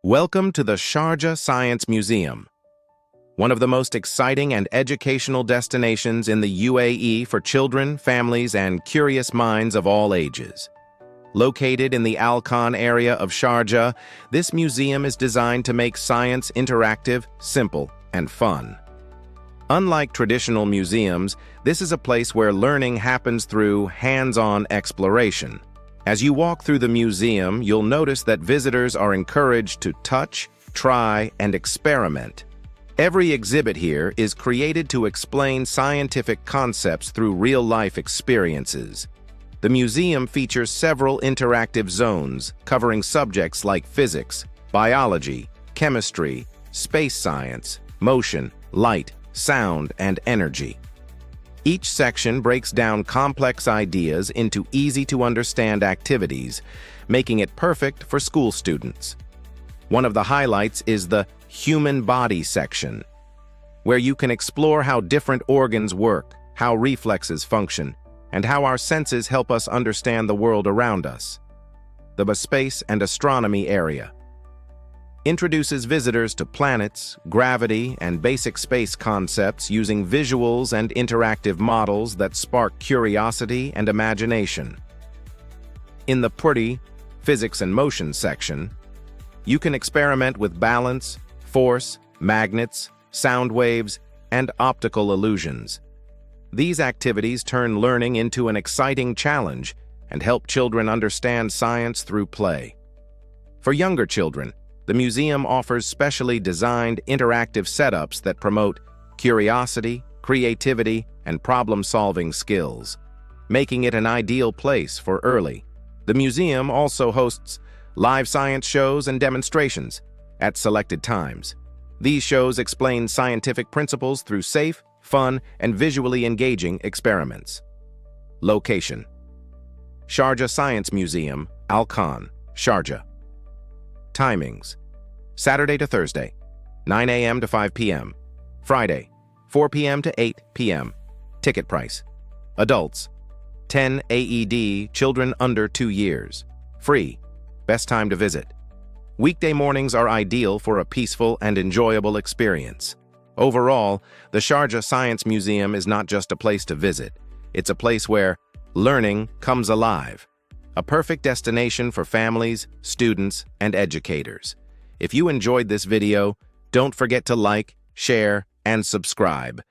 Welcome to the Sharjah Science Museum, one of the most exciting and educational destinations in the UAE for children, families, and curious minds of all ages. Located in the Al Khan area of Sharjah, this museum is designed to make science interactive, simple, and fun. Unlike traditional museums, this is a place where learning happens through hands-on exploration. As you walk through the museum, you'll notice that visitors are encouraged to touch, try, and experiment. Every exhibit here is created to explain scientific concepts through real-life experiences. The museum features several interactive zones covering subjects like physics, biology, chemistry, space science, motion, light, sound, and energy. Each section breaks down complex ideas into easy-to-understand activities, making it perfect for school students. One of the highlights is the Human Body section, where you can explore how different organs work, how reflexes function, and how our senses help us understand the world around us. The Space and Astronomy area introduces visitors to planets, gravity, and basic space concepts using visuals and interactive models that spark curiosity and imagination. In the Purdy, Physics and Motion section, you can experiment with balance, force, magnets, sound waves, and optical illusions. These activities turn learning into an exciting challenge and help children understand science through play. For younger children, the museum offers specially designed interactive setups that promote curiosity, creativity, and problem-solving skills, making it an ideal place for early. The museum also hosts live science shows and demonstrations at selected times. These shows explain scientific principles through safe, fun, and visually engaging experiments. Location: Sharjah Science Museum, Al Khan, Sharjah. Timings: Saturday to Thursday, 9 a.m. to 5 p.m. Friday, 4 p.m. to 8 p.m. Ticket price: adults, 10 AED, children under 2 years. Free. Best time to visit: weekday mornings are ideal for a peaceful and enjoyable experience. Overall, the Sharjah Science Museum is not just a place to visit. It's a place where learning comes alive. A perfect destination for families, students, and educators. If you enjoyed this video, don't forget to like, share, and subscribe.